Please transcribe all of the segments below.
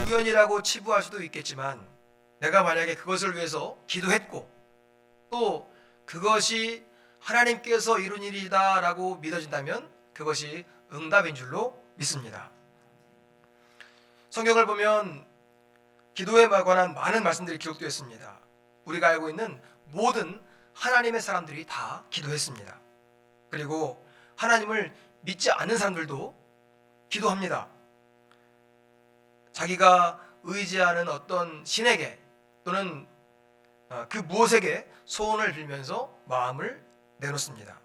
우연이라고 치부할 수도 있겠지만 내가 만약에 그것을 위해서 기도했고 또 그것이 하나님께서 이룬 일이다라고 믿어진다면 그것이 응답인 줄로 믿습니다. 성경을 보면 기도에 관한 많은 말씀들이 기록되어 있습니다. 우리가 알고 있는 모든 하나님의 사람들이 다 기도했습니다. 그리고 하나님을 믿지 않는 사람들도 기도합니다. 자기가 의지하는 어떤 신에게 또는 그 무엇에게 소원을 빌면서 마음을 내놓습니다.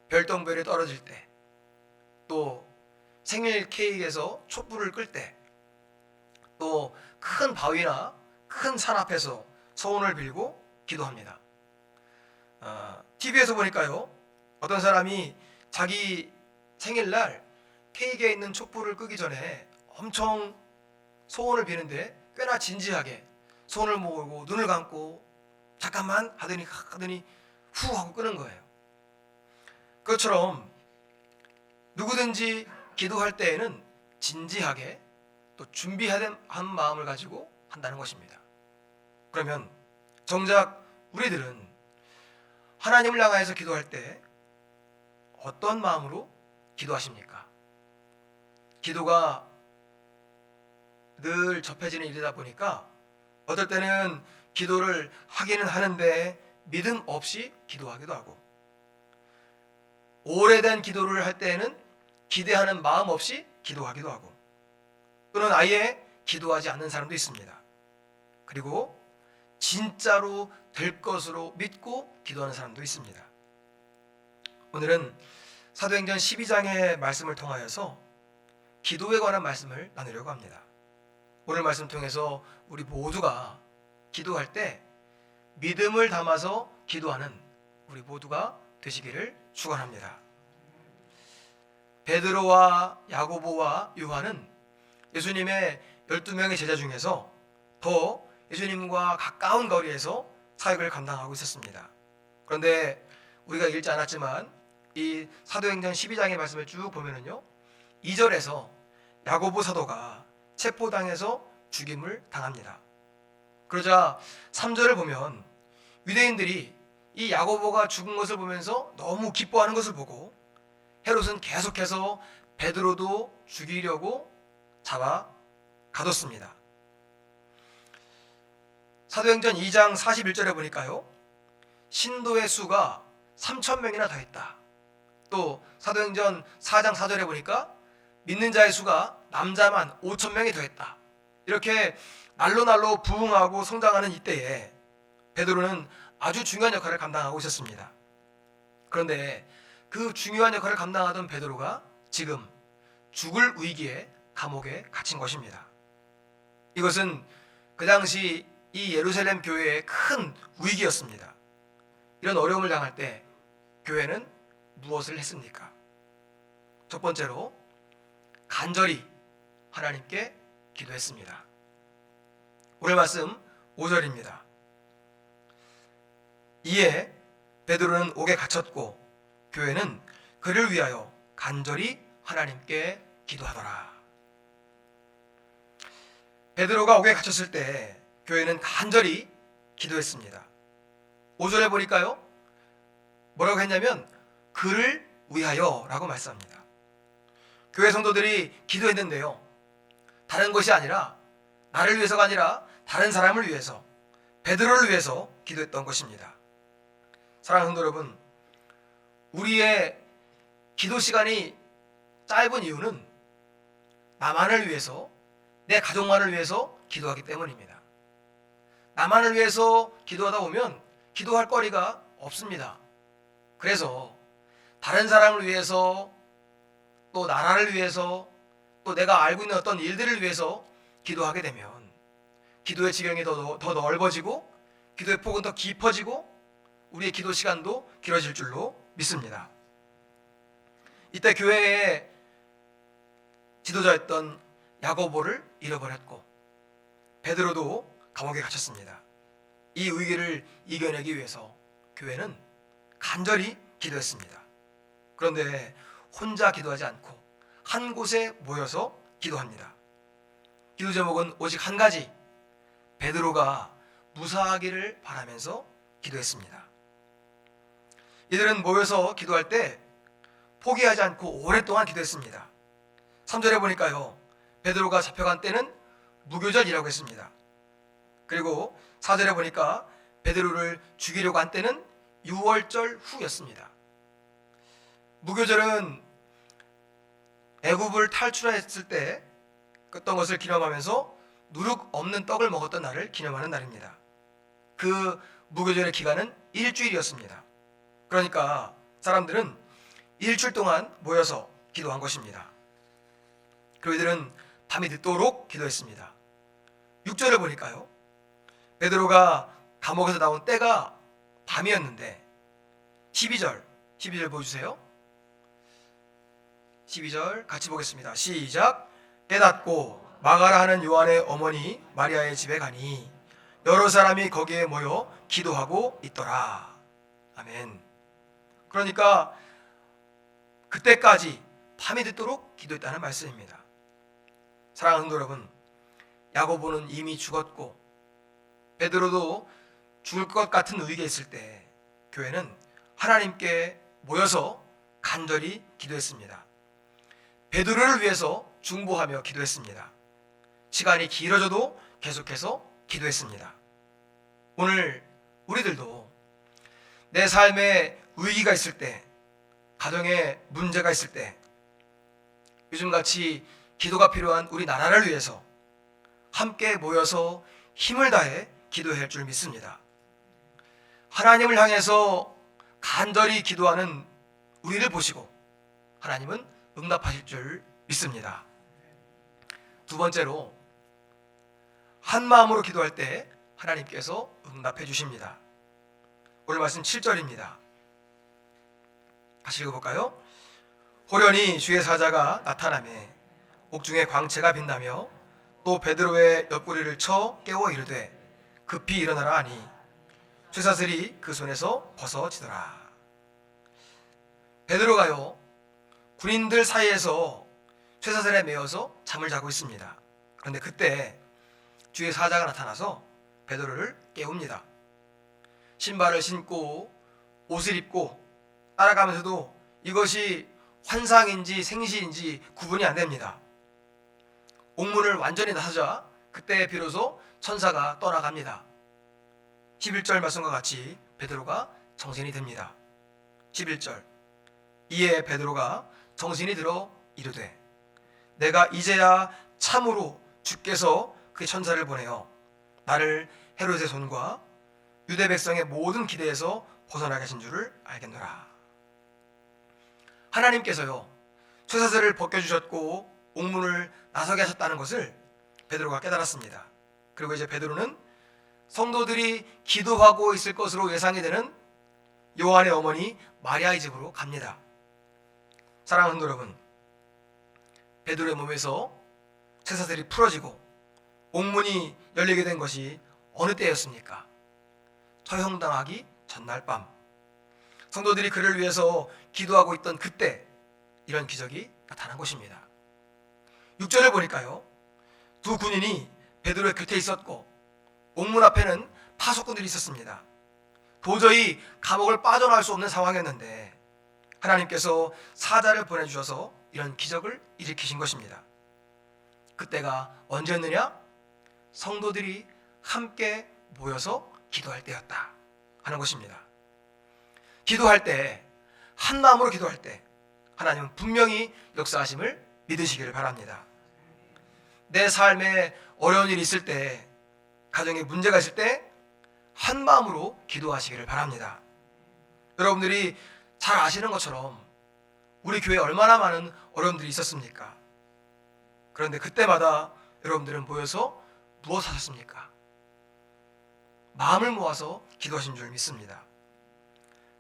별똥별이 떨어질 때, 또 생일 케이크에서 촛불을 끌 때, 또 큰 바위나 큰 산 앞에서 소원을 빌고 기도합니다. TV에서 보니까요, 어떤 사람이 자기 생일날 케이크에 있는 촛불을 끄기 전에 엄청 소원을 비는데 꽤나 진지하게 손을 모으고 눈을 감고 잠깐만 하더니 후 하고 끄는 거예요. 그것처럼 누구든지 기도할 때에는 진지하게 또 준비한 마음을 가지고 한다는 것입니다. 그러면 정작 우리들은 하나님을 향하여서 기도할 때 어떤 마음으로 기도하십니까? 기도가 늘 접해지는 일이다 보니까 어떨 때는 기도를 하기는 하는데 믿음 없이 기도하기도 하고, 오래된 기도를 할 때에는 기대하는 마음 없이 기도하기도 하고, 또는 아예 기도하지 않는 사람도 있습니다. 그리고 진짜로 될 것으로 믿고 기도하는 사람도 있습니다. 오늘은 사도행전 12장의 말씀을 통하여서 기도에 관한 말씀을 나누려고 합니다. 오늘 말씀 통해서 우리 모두가 기도할 때 믿음을 담아서 기도하는 우리 모두가 되시기를 축원합니다. 베드로와 야고보와 요한은 예수님의 12명의 제자 중에서 더 예수님과 가까운 거리에서 사역을 감당하고 있었습니다. 그런데 우리가 읽지 않았지만 이 사도행전 12장의 말씀을 쭉 보면은요, 2절에서 야고보 사도가 체포당해서 죽임을 당합니다. 그러자 3절을 보면 유대인들이 이 야고보가 죽은 것을 보면서 너무 기뻐하는 것을 보고 헤롯은 계속해서 베드로도 죽이려고 잡아 가뒀습니다. 사도행전 2장 41절에 보니까요, 신도의 수가 3,000명이나 더했다. 또 사도행전 4장 4절에 보니까 믿는 자의 수가 남자만 5,000명이 더했다. 이렇게 날로 부흥하고 성장하는 이때에 베드로는 아주 중요한 역할을 감당하고 있었습니다. 그런데 그 중요한 역할을 감당하던 베드로가 지금 죽을 위기에 감옥에 갇힌 것입니다. 이것은 그 당시 이 예루살렘 교회의 큰 위기였습니다. 이런 어려움을 당할 때 교회는 무엇을 했습니까? 첫 번째로 간절히 하나님께 기도했습니다. 오늘 말씀 5절입니다. 이에 베드로는 옥에 갇혔고 교회는 그를 위하여 간절히 하나님께 기도하더라. 베드로가 옥에 갇혔을 때 교회는 간절히 기도했습니다. 5절에 보니까요, 뭐라고 했냐면 그를 위하여 라고 말씀합니다. 교회 성도들이 기도했는데요, 다른 것이 아니라 나를 위해서가 아니라 다른 사람을 위해서, 베드로를 위해서 기도했던 것입니다. 사랑하는 성도 여러분, 우리의 기도 시간이 짧은 이유는 나만을 위해서, 내 가족만을 위해서 기도하기 때문입니다. 나만을 위해서 기도하다 보면 기도할 거리가 없습니다. 그래서 다른 사람을 위해서, 또 나라를 위해서, 또 내가 알고 있는 어떤 일들을 위해서 기도하게 되면 기도의 지경이 더 넓어지고 기도의 폭은 더 깊어지고 우리의 기도 시간도 길어질 줄로 믿습니다. 이때 교회의 지도자였던 야고보를 잃어버렸고 베드로도 감옥에 갇혔습니다. 이 위기를 이겨내기 위해서 교회는 간절히 기도했습니다. 그런데 혼자 기도하지 않고 한 곳에 모여서 기도합니다. 기도 제목은 오직 한 가지, 베드로가 무사하기를 바라면서 기도했습니다. 이들은 모여서 기도할 때 포기하지 않고 오랫동안 기도했습니다. 3절에 보니까요, 베드로가 잡혀간 때는 무교절이라고 했습니다. 그리고 4절에 보니까 베드로를 죽이려고 한 때는 6월절 후였습니다. 무교절은 애굽을 탈출했을 때 어떤 것을 기념하면서 누룩 없는 떡을 먹었던 날을 기념하는 날입니다. 그 무교절의 기간은 일주일이었습니다. 그러니까 사람들은 일주일 동안 모여서 기도한 것입니다. 그리고 이들은 밤이 늦도록 기도했습니다. 6절을 보니까요, 베드로가 감옥에서 나온 때가 밤이었는데 12절 보여주세요. 12절 같이 보겠습니다. 시작. 깨닫고 마가라 하는 요한의 어머니 마리아의 집에 가니 여러 사람이 거기에 모여 기도하고 있더라. 아멘. 그러니까 그때까지 밤이 늦도록 기도했다는 말씀입니다. 사랑하는 성도 여러분, 야고보는 이미 죽었고 베드로도 죽을 것 같은 위기에 있을 때 교회는 하나님께 모여서 간절히 기도했습니다. 베드로를 위해서 중보하며 기도했습니다. 시간이 길어져도 계속해서 기도했습니다. 오늘 우리들도 내 삶에 위기가 있을 때, 가정에 문제가 있을 때, 요즘같이 기도가 필요한 우리 나라를 위해서 함께 모여서 힘을 다해 기도해야 할 줄 믿습니다. 하나님을 향해서 간절히 기도하는 우리를 보시고 하나님은 응답하실 줄 믿습니다. 두 번째로, 한 마음으로 기도할 때 하나님께서 응답해 주십니다. 오늘 말씀 7절입니다. 다시 읽어볼까요? 호련히 주의 사자가 나타나매 옥중에 광채가 빛나며 또 베드로의 옆구리를 쳐 깨워 이르되 급히 일어나라 하니 쇠사슬이 그 손에서 벗어지더라. 베드로가요, 군인들 사이에서 쇠사슬에 매어서 잠을 자고 있습니다. 그런데 그때 주의 사자가 나타나서 베드로를 깨웁니다. 신발을 신고 옷을 입고 따라가면서도 이것이 환상인지 생시인지 구분이 안 됩니다. 옥문을 완전히 나서자 그때 비로소 천사가 떠나갑니다. 11절 말씀과 같이 베드로가 정신이 듭니다. 11절. 이에 베드로가 정신이 들어 이르되 내가 이제야 참으로 주께서 그 천사를 보내어 나를 헤롯의 손과 유대 백성의 모든 기대에서 벗어나게 하신 줄을 알겠노라. 하나님께서요, 쇠사슬을 벗겨주셨고 옥문을 나서게 하셨다는 것을 베드로가 깨달았습니다. 그리고 이제 베드로는 성도들이 기도하고 있을 것으로 예상이 되는 요한의 어머니 마리아의 집으로 갑니다. 사랑하는 성도 여러분, 베드로의 몸에서 쇠사슬이 풀어지고 옥문이 열리게 된 것이 어느 때였습니까? 처형당하기 전날 밤, 성도들이 그를 위해서 기도하고 있던 그때 이런 기적이 나타난 것입니다. 6절을 보니까요, 두 군인이 베드로의 곁에 있었고 옥문 앞에는 파수꾼들이 있었습니다. 도저히 감옥을 빠져나올 수 없는 상황이었는데 하나님께서 사자를 보내주셔서 이런 기적을 일으키신 것입니다. 그때가 언제였느냐? 성도들이 함께 모여서 기도할 때였다 하는 것입니다. 기도할 때, 한 마음으로 기도할 때 하나님은 분명히 역사하심을 믿으시기를 바랍니다. 내 삶에 어려운 일이 있을 때, 가정에 문제가 있을 때 한 마음으로 기도하시기를 바랍니다. 여러분들이 잘 아시는 것처럼 우리 교회에 얼마나 많은 어려움들이 있었습니까? 그런데 그때마다 여러분들은 모여서 무엇 하셨습니까? 마음을 모아서 기도하신 줄 믿습니다.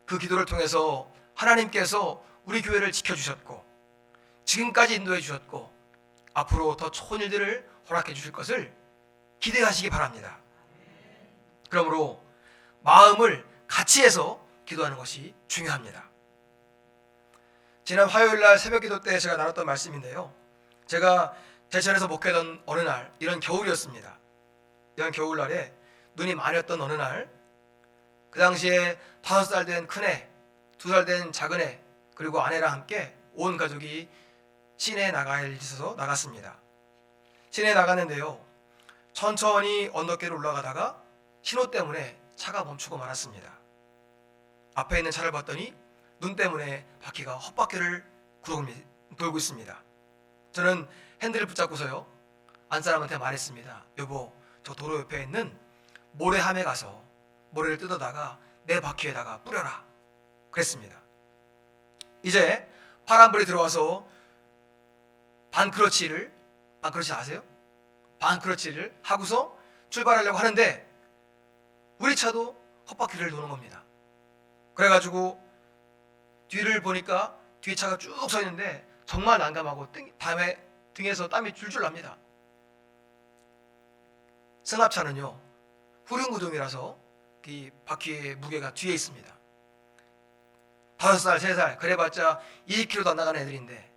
그 기도를 통해서 하나님께서 우리 교회를 지켜주셨고 지금까지 인도해 주셨고 앞으로 더 좋은 일들을 허락해 주실 것을 기대하시기 바랍니다. 그러므로 마음을 같이 해서 기도하는 것이 중요합니다. 지난 화요일날 새벽기도 때 제가 나눴던 말씀인데요, 제가 제천에서 목회던 어느 날, 이런 겨울이었습니다. 이런 겨울날에 눈이 많이 왔던 어느 날, 그 당시에 5살 된 큰애, 2살 된 작은애, 그리고 아내랑 함께 온 가족이 시내에 나갈 일이 있어서 나갔습니다. 시내에 나갔는데요, 천천히 언덕길을 올라가다가 신호 때문에 차가 멈추고 말았습니다. 앞에 있는 차를 봤더니 눈 때문에 바퀴가 헛바퀴를 돌고 있습니다. 저는 핸들을 붙잡고서요, 안사람한테 말했습니다. 여보, 저 도로 옆에 있는 모래함에 가서 모래를 뜯어다가 내 바퀴에다가 뿌려라. 그랬습니다. 이제 파란불이 들어와서 반크러치 아세요? 반크러치를 하고서 출발하려고 하는데 우리 차도 헛바퀴를 도는 겁니다. 그래가지고 뒤를 보니까 뒤에 차가 쭉 서 있는데 정말 난감하고 등에서 땀이 줄줄 납니다. 승합차는요, 후륜구동이라서 이 바퀴의 무게가 뒤에 있습니다. 5살, 3살 그래봤자 20km도 안 나가는 애들인데,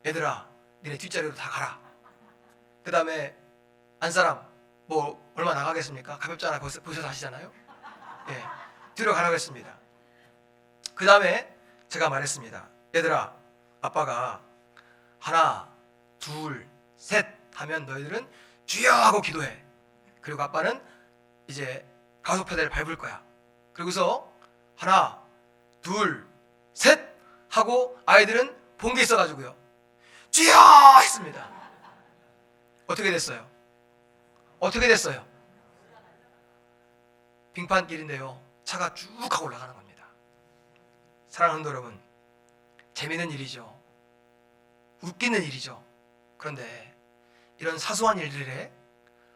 얘들아 니네 뒷자리로 다 가라. 그 다음에 안사람 뭐 얼마 나가겠습니까? 가볍잖아 보셔서 아시잖아요. 예, 뒤로 가라고 했습니다. 그 다음에 제가 말했습니다. 얘들아, 아빠가 하나 둘 셋 하면 너희들은 주여 하고 기도해. 그리고 아빠는 이제 가속 페달을 밟을 거야. 그리고서 하나 둘 셋 하고 아이들은 본 게 있어가지고요, 주여 했습니다. 어떻게 됐어요? 빙판길인데요, 차가 쭉 하고 올라가는 겁니다. 사랑하는 여러분, 재미있는 일이죠. 웃기는 일이죠. 그런데 이런 사소한 일들에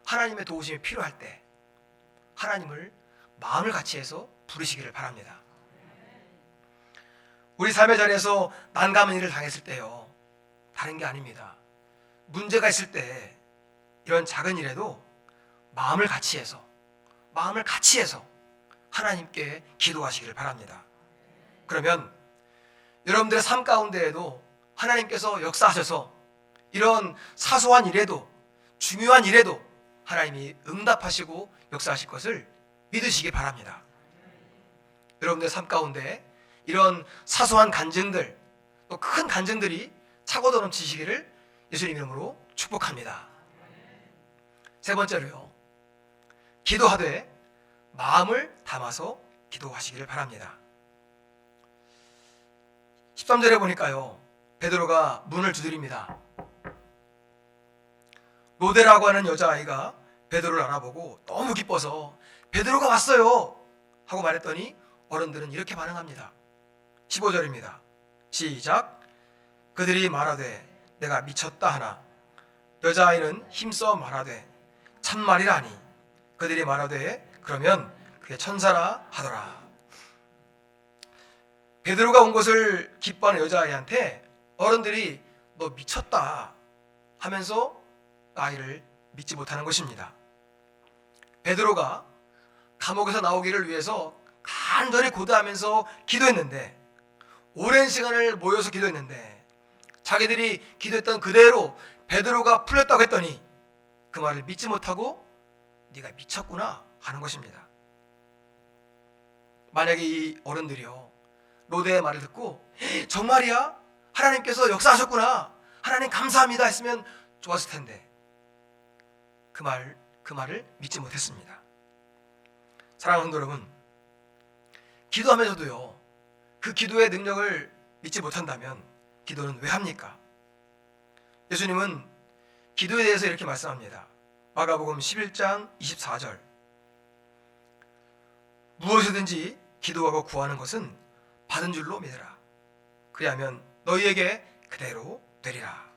하나님의 도우심이 필요할 때 하나님을 마음을 같이 해서 부르시기를 바랍니다. 우리 삶의 자리에서 난감한 일을 당했을 때요, 다른 게 아닙니다. 문제가 있을 때 이런 작은 일에도 마음을 같이 해서 하나님께 기도하시기를 바랍니다. 그러면 여러분들의 삶 가운데에도 하나님께서 역사하셔서 이런 사소한 일에도, 중요한 일에도 하나님이 응답하시고 역사하실 것을 믿으시기 바랍니다. 여러분들의 삶 가운데 이런 사소한 간증들, 또 큰 간증들이 차고도 넘치시기를 예수님 이름으로 축복합니다. 세 번째로요, 기도하되 마음을 담아서 기도하시기를 바랍니다. 13절에 보니까요, 베드로가 문을 두드립니다. 로데라고 하는 여자아이가 베드로를 알아보고 너무 기뻐서 베드로가 왔어요 하고 말했더니 어른들은 이렇게 반응합니다. 15절입니다. 시작. 그들이 말하되 내가 미쳤다 하나 여자아이는 힘써 말하되 참말이라니. 그들이 말하되 그러면 그게 천사라 하더라. 베드로가 온 것을 기뻐하는 여자아이한테 어른들이 너 미쳤다 하면서 아이를 믿지 못하는 것입니다. 베드로가 감옥에서 나오기를 위해서 간절히 고대하면서 기도했는데, 오랜 시간을 모여서 기도했는데 자기들이 기도했던 그대로 베드로가 풀렸다고 했더니 그 말을 믿지 못하고 네가 미쳤구나 하는 것입니다. 만약에 이 어른들이요, 로데의 말을 듣고 정말이야? 하나님께서 역사하셨구나, 하나님 감사합니다 했으면 좋았을 텐데 그 말을 믿지 못했습니다. 사랑하는 여러분, 기도하면서도요, 그 기도의 능력을 믿지 못한다면 기도는 왜 합니까? 예수님은 기도에 대해서 이렇게 말씀합니다. 마가복음 11장 24절. 무엇이든지 기도하고 구하는 것은 받은 줄로 믿으라. 그리하면 너희에게 그대로 되리라.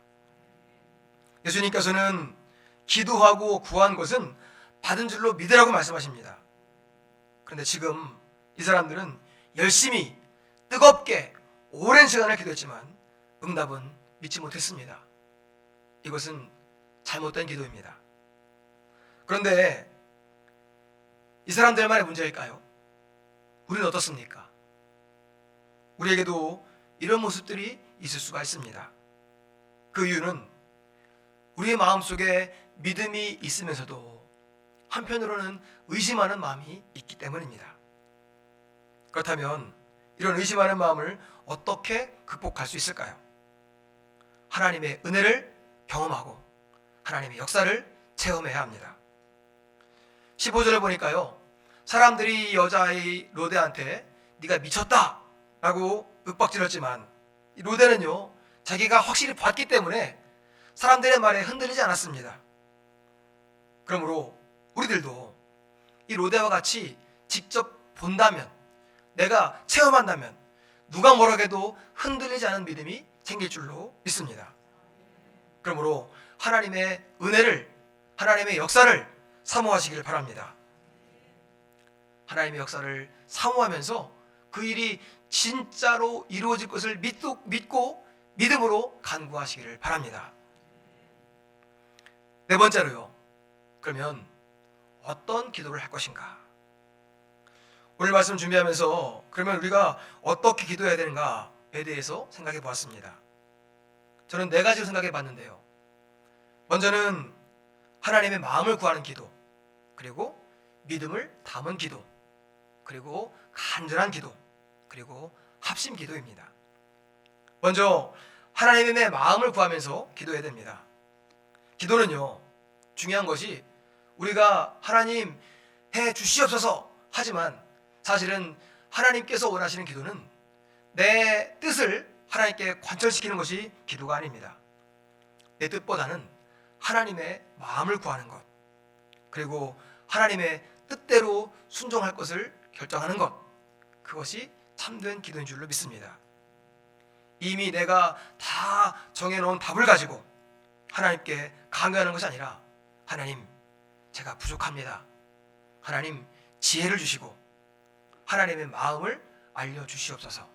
예수님께서는 기도하고 구한 것은 받은 줄로 믿으라고 말씀하십니다. 그런데 지금 이 사람들은 열심히 뜨겁게 오랜 시간을 기도했지만 응답은 믿지 못했습니다. 이것은 잘못된 기도입니다. 그런데 이 사람들만의 문제일까요? 우리는 어떻습니까? 우리에게도 이런 모습들이 있을 수가 있습니다. 그 이유는 우리의 마음속에 믿음이 있으면서도 한편으로는 의심하는 마음이 있기 때문입니다. 그렇다면 이런 의심하는 마음을 어떻게 극복할 수 있을까요? 하나님의 은혜를 경험하고 하나님의 역사를 체험해야 합니다. 15절을 보니까요, 사람들이 여자아이 로데한테 네가 미쳤다 라고 윽박질렀지만 이 로데는요, 자기가 확실히 봤기 때문에 사람들의 말에 흔들리지 않았습니다. 그러므로 우리들도 이 로데와 같이 직접 본다면, 내가 체험한다면 누가 뭐라고 해도 흔들리지 않은 믿음이 생길 줄로 믿습니다. 그러므로 하나님의 은혜를, 하나님의 역사를 사모하시길 바랍니다. 하나님의 역사를 사모하면서 그 일이 진짜로 이루어질 것을 믿고 믿음으로 간구하시기를 바랍니다. 네 번째로요, 그러면 어떤 기도를 할 것인가? 오늘 말씀 준비하면서 그러면 우리가 어떻게 기도해야 되는가에 대해서 생각해 보았습니다. 저는 네 가지로 생각해 봤는데요. 먼저는 하나님의 마음을 구하는 기도, 그리고 믿음을 담은 기도, 그리고 간절한 기도, 그리고 합심 기도입니다. 먼저 하나님의 마음을 구하면서 기도해야 됩니다. 기도는요, 중요한 것이 우리가 하나님 해 주시옵소서 하지만 사실은 하나님께서 원하시는 기도는 내 뜻을 하나님께 관철시키는 것이 기도가 아닙니다. 내 뜻보다는 하나님의 마음을 구하는 것, 그리고 하나님의 뜻대로 순종할 것을 결정하는 것, 그것이 참된 기도인 줄로 믿습니다. 이미 내가 다 정해놓은 답을 가지고 하나님께 강요하는 것이 아니라, 하나님, 제가 부족합니다. 하나님, 지혜를 주시고 하나님의 마음을 알려주시옵소서.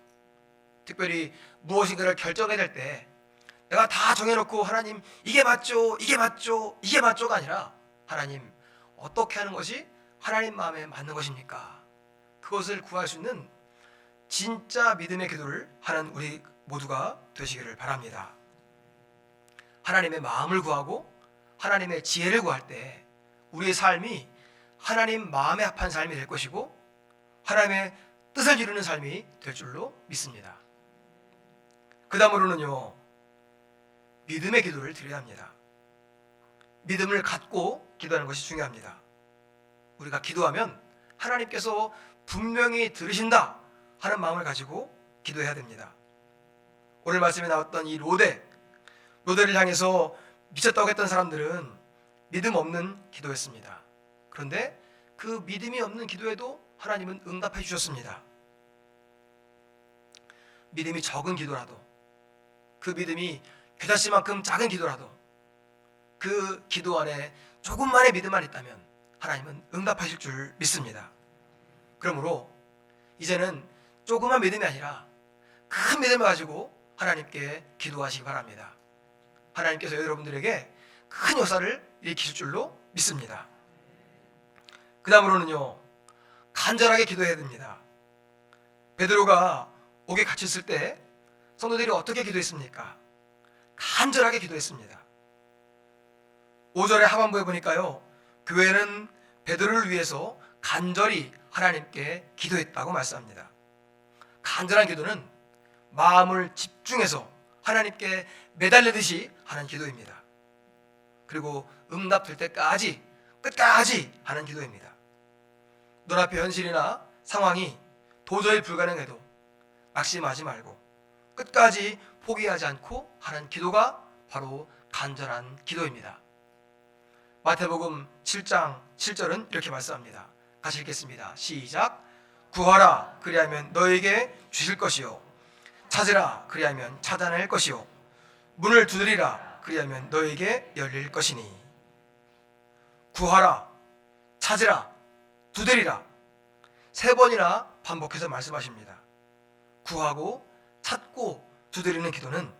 특별히 무엇인가를 결정해야 될 때 내가 다 정해놓고 하나님 이게 맞죠, 이게 맞죠, 이게 맞죠가 아니라, 하나님 어떻게 하는 것이 하나님 마음에 맞는 것입니까? 그것을 구할 수 있는 진짜 믿음의 기도를 하는 우리 모두가 되시기를 바랍니다. 하나님의 마음을 구하고 하나님의 지혜를 구할 때 우리의 삶이 하나님 마음에 합한 삶이 될 것이고 하나님의 뜻을 이루는 삶이 될 줄로 믿습니다. 그 다음으로는요, 믿음의 기도를 드려야 합니다. 믿음을 갖고 기도하는 것이 중요합니다. 우리가 기도하면 하나님께서 분명히 들으신다 하는 마음을 가지고 기도해야 됩니다. 오늘 말씀에 나왔던 이 로데를 향해서 미쳤다고 했던 사람들은 믿음 없는 기도였습니다. 그런데 그 믿음이 없는 기도에도 하나님은 응답해 주셨습니다. 믿음이 적은 기도라도, 그 믿음이 겨자씨만큼 작은 기도라도, 그 기도 안에 조금만의 믿음만 있다면 하나님은 응답하실 줄 믿습니다. 그러므로 이제는 조그만 믿음이 아니라 큰 믿음을 가지고 하나님께 기도하시기 바랍니다. 하나님께서 여러분들에게 큰 역사를 일으키실 줄로 믿습니다. 그 다음으로는요, 간절하게 기도해야 됩니다. 베드로가 옥에 갇혔을 때 성도들이 어떻게 기도했습니까? 간절하게 기도했습니다. 5절의 하반부에 보니까요, 교회는 베드로를 위해서 간절히 하나님께 기도했다고 말씀합니다. 간절한 기도는 마음을 집중해서 하나님께 매달리듯이 하는 기도입니다. 그리고 응답될 때까지 끝까지 하는 기도입니다. 눈앞의 현실이나 상황이 도저히 불가능해도 낙심하지 말고 끝까지 포기하지 않고 하는 기도가 바로 간절한 기도입니다. 마태복음 7장 7절은 이렇게 말씀합니다. 같이 읽겠습니다. 시작. 구하라, 그리하면 너에게 주실 것이요, 찾으라, 그리하면 찾아낼 것이요, 문을 두드리라, 그리하면 너에게 열릴 것이니. 구하라, 찾으라, 두드리라, 세 번이나 반복해서 말씀하십니다. 구하고 찾고 두드리는 기도는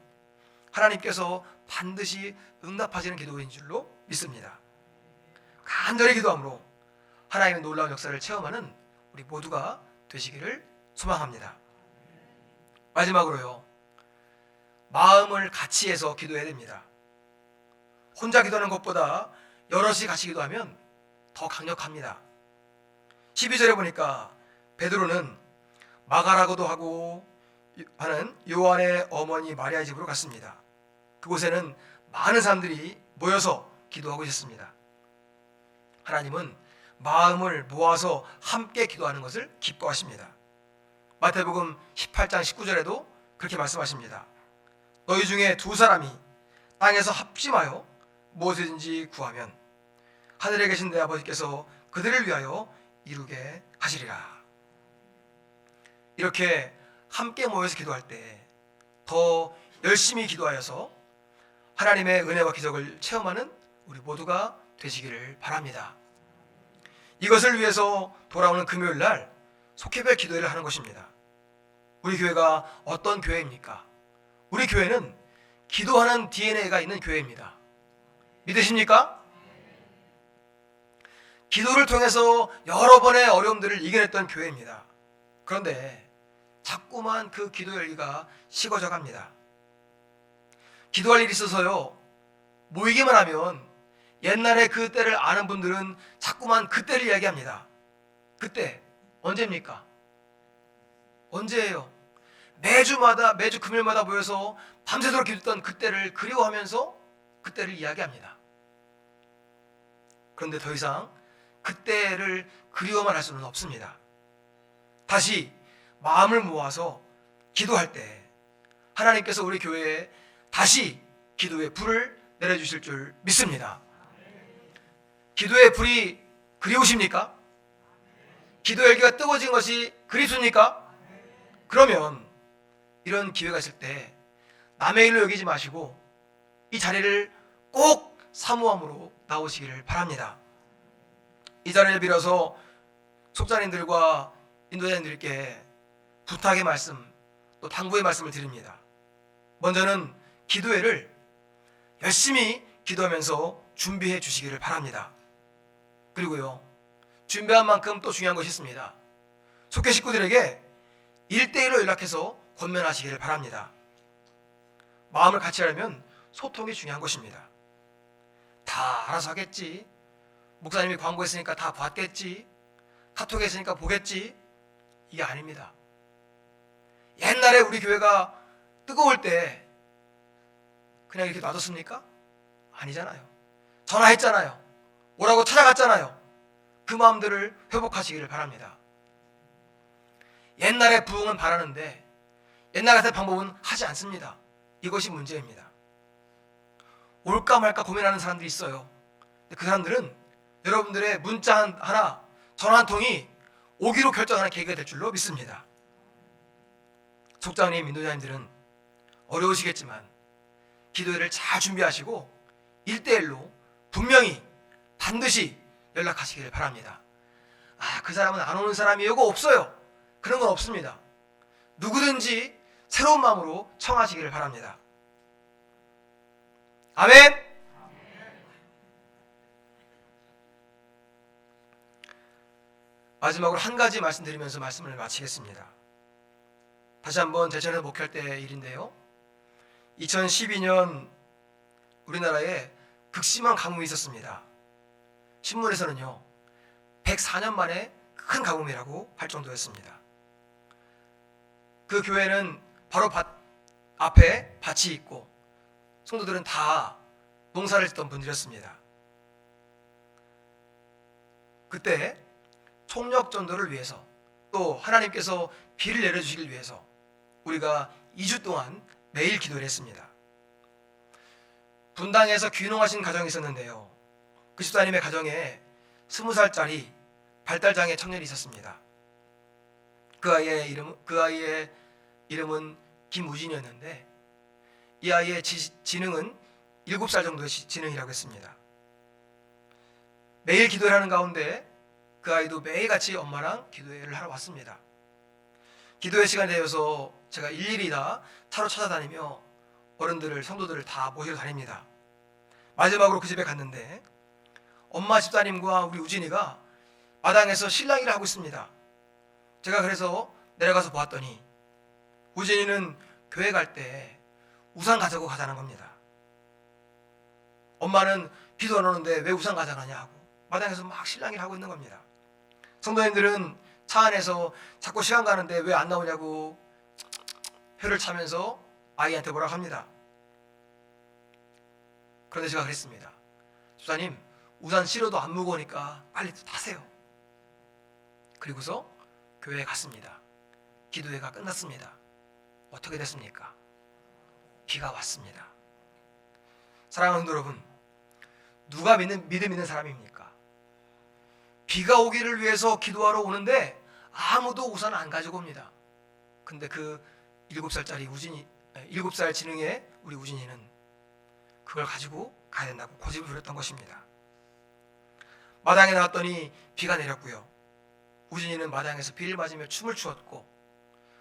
하나님께서 반드시 응답하시는 기도인 줄로 믿습니다. 간절히 기도함으로 하나님의 놀라운 역사를 체험하는 우리 모두가 되시기를 소망합니다. 마지막으로요, 마음을 같이 해서 기도해야 됩니다. 혼자 기도하는 것보다 여럿이 같이 기도하면 더 강력합니다. 12절에 보니까 베드로는 마가라고도 하고 하는 요한의 어머니 마리아의 집으로 갔습니다. 그곳에는 많은 사람들이 모여서 기도하고 있었습니다. 하나님은 마음을 모아서 함께 기도하는 것을 기뻐하십니다. 마태복음 18장 19절에도 그렇게 말씀하십니다. 너희 중에 두 사람이 땅에서 합심하여 무엇이든지 구하면 하늘에 계신 내 아버지께서 그들을 위하여 이루게 하시리라. 이렇게 함께 모여서 기도할 때 더 열심히 기도하여서 하나님의 은혜와 기적을 체험하는 우리 모두가 되시기를 바랍니다. 이것을 위해서 돌아오는 금요일 날 속회별 기도회를 하는 것입니다. 우리 교회가 어떤 교회입니까? 우리 교회는 기도하는 DNA가 있는 교회입니다. 믿으십니까? 기도를 통해서 여러 번의 어려움들을 이겨냈던 교회입니다. 그런데 자꾸만 그 기도 열기가 식어져 갑니다. 기도할 일이 있어서요, 모이기만 하면 옛날에 그 때를 아는 분들은 자꾸만 그때를 이야기합니다. 그때 언제입니까? 언제예요? 매주 금요일마다 모여서 밤새도록 기도했던 그때를 그리워하면서 그때를 이야기합니다. 그런데 더 이상 그때를 그리워만 할 수는 없습니다. 다시 마음을 모아서 기도할 때 하나님께서 우리 교회에 다시 기도의 불을 내려주실 줄 믿습니다. 기도의 불이 그리우십니까? 기도 열기가 뜨거워진 것이 그립습니까? 그러면 이런 기회가 있을 때 남의 일로 여기지 마시고 이 자리를 꼭 사모함으로 나오시기를 바랍니다. 이 자리를 빌어서 속자님들과 인도자님들께 부탁의 말씀, 또 당부의 말씀을 드립니다. 먼저는 기도회를 열심히 기도하면서 준비해 주시기를 바랍니다. 그리고요, 준비한 만큼 또 중요한 것이 있습니다. 속회 식구들에게 1대1로 연락해서 권면하시기를 바랍니다. 마음을 같이 하려면 소통이 중요한 것입니다. 다 알아서 하겠지, 목사님이 광고했으니까 다 봤겠지, 카톡에 있으니까 보겠지, 이게 아닙니다. 옛날에 우리 교회가 뜨거울 때 그냥 이렇게 놔뒀습니까? 아니잖아요. 전화했잖아요. 오라고 찾아갔잖아요. 그 마음들을 회복하시기를 바랍니다. 옛날에 부흥은 바라는데 옛날 같은 방법은 하지 않습니다. 이것이 문제입니다. 올까 말까 고민하는 사람들이 있어요. 그 사람들은 여러분들의 문자 하나, 전화 한 통이 오기로 결정하는 계기가 될 줄로 믿습니다. 속장님, 인도자님들은 어려우시겠지만 기도회를 잘 준비하시고 1대1로 분명히 반드시 연락하시기를 바랍니다. 그 사람은 안 오는 사람이에요? 없어요. 그런 건 없습니다. 누구든지 새로운 마음으로 청하시기를 바랍니다. 아멘. 마지막으로 한 가지 말씀드리면서 말씀을 마치겠습니다. 다시 한번 제천에서 목회할 때 일인데요, 2012년 우리나라에 극심한 가뭄이 있었습니다. 신문에서는요 104년 만에 큰 가뭄이라고 할 정도였습니다. 그 교회는 바로 밭 앞에 밭이 있고 성도들은 다 농사를 짓던 분들이었습니다. 그때 총력 전도를 위해서, 또 하나님께서 비를 내려주시길 위해서 우리가 2주 동안 매일 기도를 했습니다. 분당에서 귀농하신 가정이 있었는데요, 그 집사님의 가정에 20살짜리 발달장애 청년이 있었습니다. 그 아이의 이름은 김우진이었는데 이 아이의 지능은 7살 정도의 지능이라고 했습니다. 매일 기도를 하는 가운데 그 아이도 매일같이 엄마랑 기도회를 하러 왔습니다. 기도회 시간이 되어서 제가 일일이 다 차로 찾아다니며 어른들을, 성도들을 다 모시러 다닙니다. 마지막으로 그 집에 갔는데 엄마 집사님과 우리 우진이가 마당에서 실랑이를 하고 있습니다. 제가 그래서 내려가서 보았더니 우진이는 교회 갈 때 우산 가지고 가자는 겁니다. 엄마는 비도 안 오는데 왜 우산 가져가냐 하고 마당에서 막 실랑이를 하고 있는 겁니다. 성도님들은 차 안에서 자꾸 시간 가는데 왜 안 나오냐고 혀를 차면서 아이한테 뭐라고 합니다. 그런데 제가 그랬습니다. 집사님, 우산 실어도 안 무거우니까 빨리 타세요. 그리고서 교회에 갔습니다. 기도회가 끝났습니다. 어떻게 됐습니까? 비가 왔습니다. 사랑하는 여러분, 누가 믿음 있는 사람입니까? 비가 오기를 위해서 기도하러 오는데 아무도 우산 안 가지고 옵니다. 근데 그 7살짜리 우진이, 7살 지능의 우리 우진이는 그걸 가지고 가야 된다고 고집을 부렸던 것입니다. 마당에 나왔더니 비가 내렸고요. 우진이는 마당에서 비를 맞으며 춤을 추었고,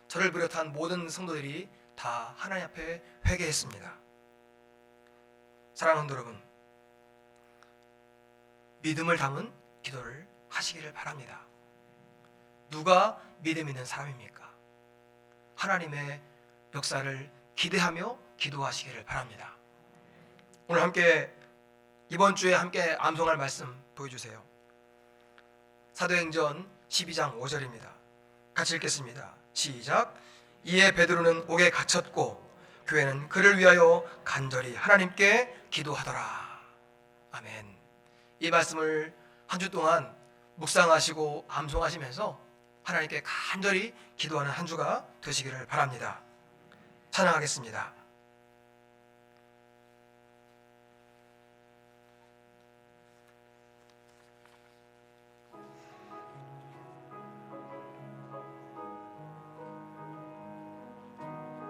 저를 비롯한 모든 성도들이 다 하나님 앞에 회개했습니다. 사랑하는 여러분, 믿음을 담은 기도를 하시기를 바랍니다. 누가 믿음 있는 사람입니까? 하나님의 역사를 기대하며 기도하시기를 바랍니다. 오늘 함께, 이번 주에 함께 암송할 말씀 보여주세요. 사도행전 12장 5절입니다. 같이 읽겠습니다. 시작. 이에 베드로는 옥에 갇혔고 교회는 그를 위하여 간절히 하나님께 기도하더라. 아멘. 이 말씀을 한 주 동안 묵상하시고 암송하시면서 하나님께 간절히 기도하는 한 주가 되시기를 바랍니다. 찬양하겠습니다.